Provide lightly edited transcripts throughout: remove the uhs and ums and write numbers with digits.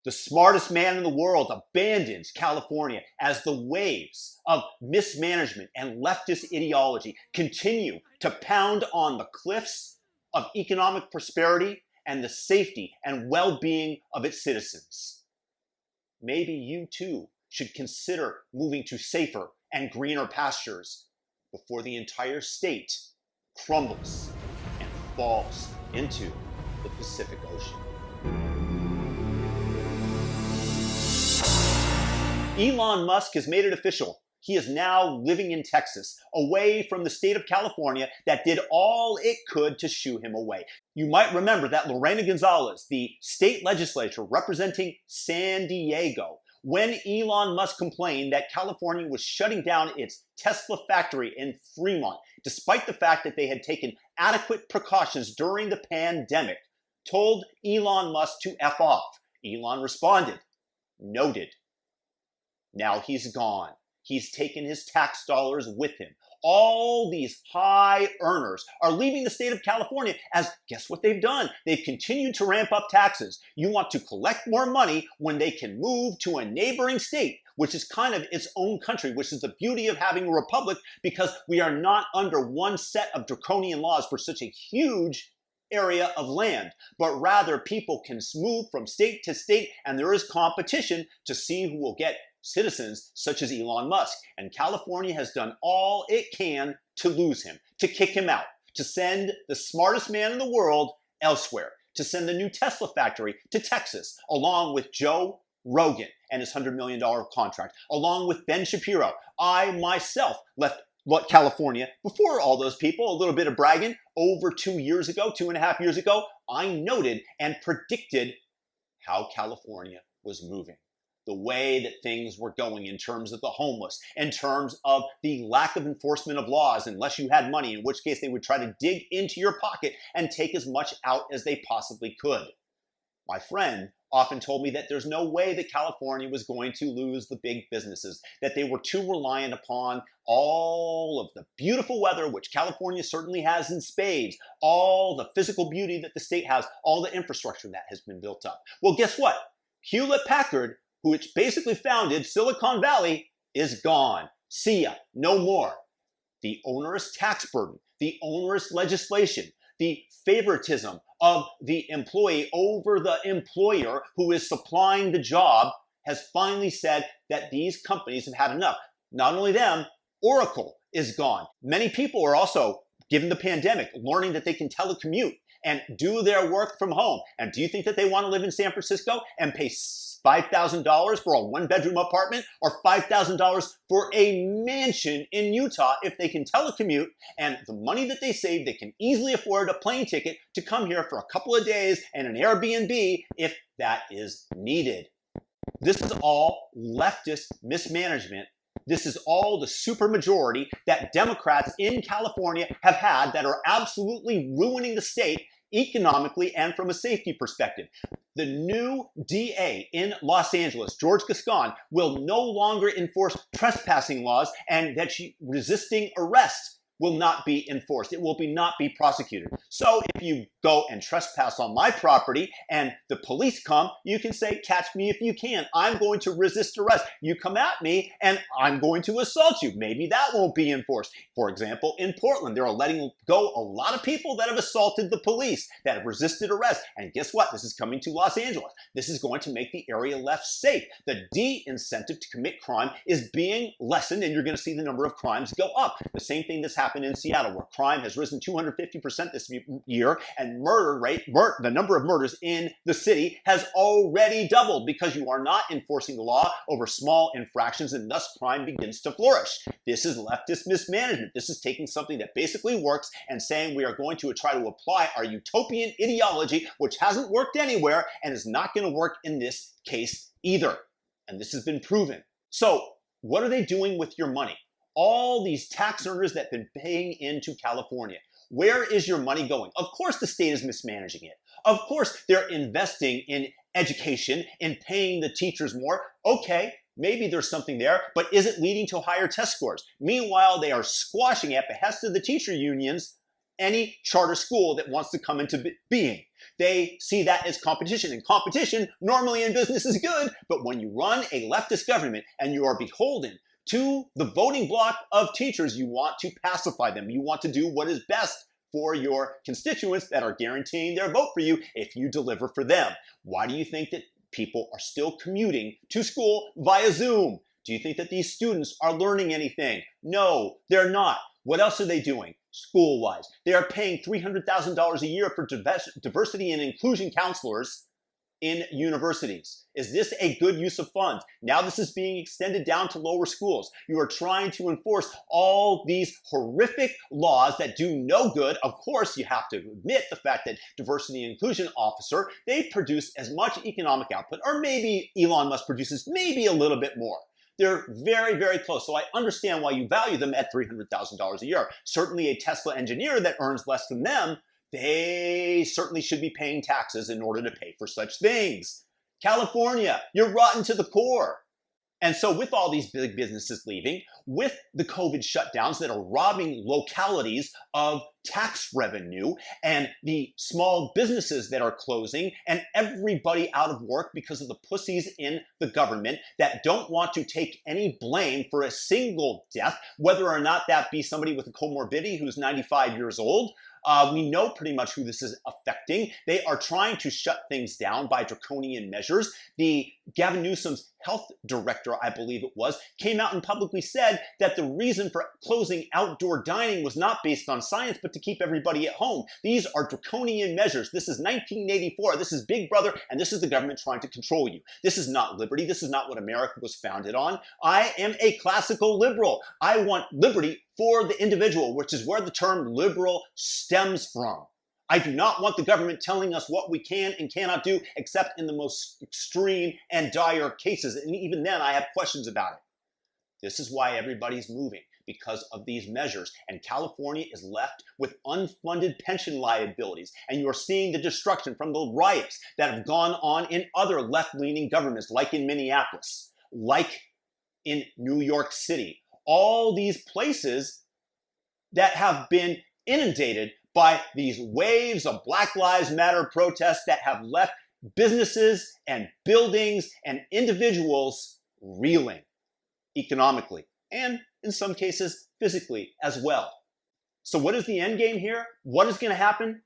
The smartest man in the world abandons California as the waves of mismanagement and leftist ideology continue to pound on the cliffs of economic prosperity and the safety and well-being of its citizens. Maybe you too should consider moving to safer and greener pastures before the entire state crumbles and falls into the Pacific Ocean. Elon Musk has made it official. He is now living in Texas, away from the state of California that did all it could to shoo him away. You might remember that Lorena Gonzalez, the state legislature representing San Diego, when Elon Musk complained that California was shutting down its Tesla factory in Fremont, despite the fact that they had taken adequate precautions during the pandemic, told Elon Musk to F off. Elon responded, noted. Now he's gone. He's taken his tax dollars with him. All these high earners are leaving the state of California as, guess what they've done? They've continued to ramp up taxes. You want to collect more money when they can move to a neighboring state, which is kind of its own country, which is the beauty of having a republic, because we are not under one set of draconian laws for such a huge area of land, but rather people can move from state to state, and there is competition to see who will get citizens such as Elon Musk. And California has done all it can to lose him, to kick him out, to send the smartest man in the world elsewhere, to send the new Tesla factory to Texas, along with Joe Rogan and his $100 million contract, along with Ben Shapiro. I myself left California before all those people. A little bit of bragging. Over 2 years ago, 2.5 years ago, I noted and predicted how California was moving. The way that things were going in terms of the homeless, in terms of the lack of enforcement of laws, unless you had money, in which case they would try to dig into your pocket and take as much out as they possibly could. My friend often told me that there's no way that California was going to lose the big businesses, that they were too reliant upon all of the beautiful weather, which California certainly has in spades, all the physical beauty that the state has, all the infrastructure that has been built up. Well, guess what? Hewlett Packard, which basically founded Silicon Valley, is gone. See ya, no more. The onerous tax burden, the onerous legislation, the favoritism of the employee over the employer who is supplying the job has finally said that these companies have had enough. Not only them, Oracle is gone. Many people are also, given the pandemic, learning that they can telecommute and do their work from home. And do you think that they want to live in San Francisco and pay $5,000 for a one-bedroom apartment, or $5,000 for a mansion in Utah if they can telecommute, and the money that they save, they can easily afford a plane ticket to come here for a couple of days and an Airbnb if that is needed? This is all leftist mismanagement. This is all the supermajority that Democrats in California have had that are absolutely ruining the state economically and from a safety perspective. The new DA in Los Angeles, George Gascon, will no longer enforce trespassing laws, and that resisting arrest will not be enforced. It will not be prosecuted. So if you go and trespass on my property and the police come, you can say, catch me if you can. I'm going to resist arrest. You come at me and I'm going to assault you. Maybe that won't be enforced. For example, in Portland, they're letting go a lot of people that have assaulted the police, that have resisted arrest. And guess what? This is coming to Los Angeles. This is going to make the area less safe. The de-incentive to commit crime is being lessened, and you're going to see the number of crimes go up. The same thing that's happened in Seattle, where crime has risen 250% this year, and the number of murders in the city has already doubled, because you are not enforcing the law over small infractions, and thus crime begins to flourish. This is leftist mismanagement. This is taking something that basically works and saying we are going to try to apply our utopian ideology, which hasn't worked anywhere and is not going to work in this case either. And this has been proven. So what are they doing with your money? All these tax earners that have been paying into California. Where is your money going? Of course the state is mismanaging it. Of course they're investing in education, in paying the teachers more. Okay, maybe there's something there, but is it leading to higher test scores? Meanwhile, they are squashing, at behest of the teacher unions, any charter school that wants to come into being. They see that as competition. And competition normally in business is good, but when you run a leftist government and you are beholden to the voting bloc of teachers, you want to pacify them. You want to do what is best for your constituents that are guaranteeing their vote for you if you deliver for them. Why do you think that people are still commuting to school via Zoom? Do you think that these students are learning anything? No, they're not. What else are they doing school-wise? They are paying $300,000 a year for diversity and inclusion counselors in universities. Is this a good use of funds? Now this is being extended down to lower schools. You are trying to enforce all these horrific laws that do no good. Of course, you have to admit the fact that diversity and inclusion officer, they produce as much economic output, or maybe Elon Musk produces maybe a little bit more. They're very, very close. So I understand why you value them at $300,000 a year. Certainly a Tesla engineer that earns less than them, they certainly should be paying taxes in order to pay for such things. California, you're rotten to the core. And so with all these big businesses leaving, with the COVID shutdowns that are robbing localities of tax revenue, and the small businesses that are closing, and everybody out of work because of the pussies in the government that don't want to take any blame for a single death, whether or not that be somebody with a comorbidity who's 95 years old. We know pretty much who this is affecting. They are trying to shut things down by draconian measures. The Gavin Newsom's health director, I believe it was, came out and publicly said that the reason for closing outdoor dining was not based on science, but to keep everybody at home. These are draconian measures. This is 1984. This is Big Brother, and this is the government trying to control you. This is not liberty. This is not what America was founded on. I am a classical liberal. I want liberty for the individual, which is where the term liberal stems from. I do not want the government telling us what we can and cannot do, except in the most extreme and dire cases. And even then, I have questions about it. This is why everybody's moving, because of these measures. And California is left with unfunded pension liabilities. And you're seeing the destruction from the riots that have gone on in other left-leaning governments, like in Minneapolis, like in New York City. All these places that have been inundated by these waves of Black Lives Matter protests that have left businesses and buildings and individuals reeling economically and in some cases physically as well. So what is the end game here? What is going to happen?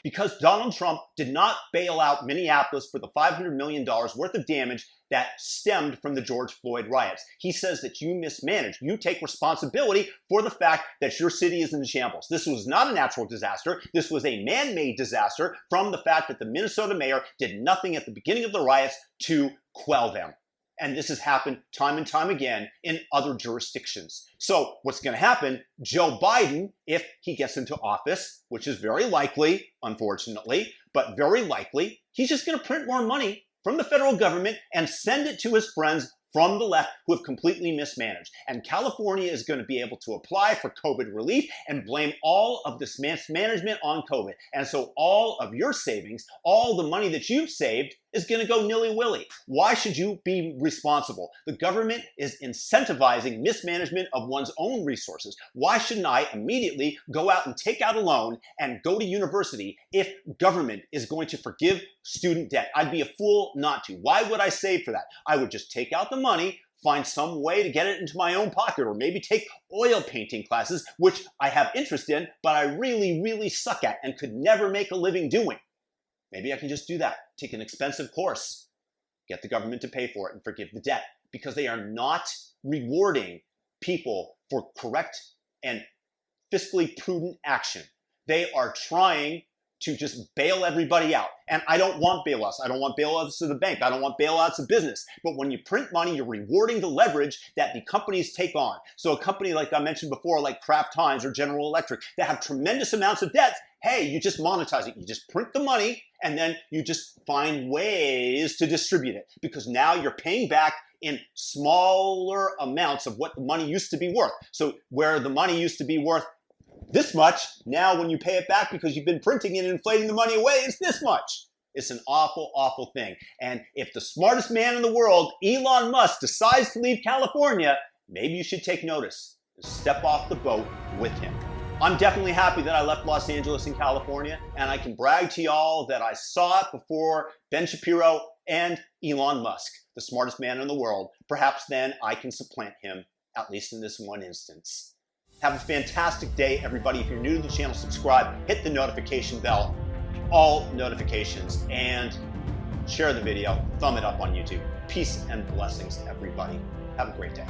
Because Donald Trump did not bail out Minneapolis for the $500 million worth of damage that stemmed from the George Floyd riots. He says that you mismanaged. You take responsibility for the fact that your city is in shambles. This was not a natural disaster. This was a man-made disaster from the fact that the Minnesota mayor did nothing at the beginning of the riots to quell them. And this has happened time and time again in other jurisdictions. So what's going to happen, Joe Biden, if he gets into office, which is very likely, unfortunately, but very likely, he's just going to print more money from the federal government and send it to his friends from the left who have completely mismanaged. And California is going to be able to apply for COVID relief and blame all of this mismanagement on COVID. And so all of your savings, all the money that you've saved is going to go nilly-willy. Why should you be responsible? The government is incentivizing mismanagement of one's own resources. Why shouldn't I immediately go out and take out a loan and go to university if government is going to forgive student debt? I'd be a fool not to. Why would I save for that? I would just take out the money, find some way to get it into my own pocket, or maybe take oil painting classes, which I have interest in, but I really, really suck at and could never make a living doing. Maybe I can just do that, take an expensive course, get the government to pay for it and forgive the debt, because they are not rewarding people for correct and fiscally prudent action. They are trying to just bail everybody out. And I don't want bailouts. I don't want bailouts of the bank. I don't want bailouts of business. But when you print money, you're rewarding the leverage that the companies take on. So a company like I mentioned before, like Kraft Heinz or General Electric, that have tremendous amounts of debts, hey, you just monetize it. You just print the money and then you just find ways to distribute it, because now you're paying back in smaller amounts of what the money used to be worth. So where the money used to be worth this much, now when you pay it back because you've been printing and inflating the money away, it's this much. It's an awful, awful thing. And if the smartest man in the world, Elon Musk, decides to leave California, maybe you should take notice and step off the boat with him. I'm definitely happy that I left Los Angeles in California, and I can brag to y'all that I saw it before Ben Shapiro and Elon Musk, the smartest man in the world. Perhaps then I can supplant him, at least in this one instance. Have a fantastic day, everybody. If you're new to the channel, subscribe, hit the notification bell, all notifications, and share the video, thumb it up on YouTube. Peace and blessings to everybody. Have a great day.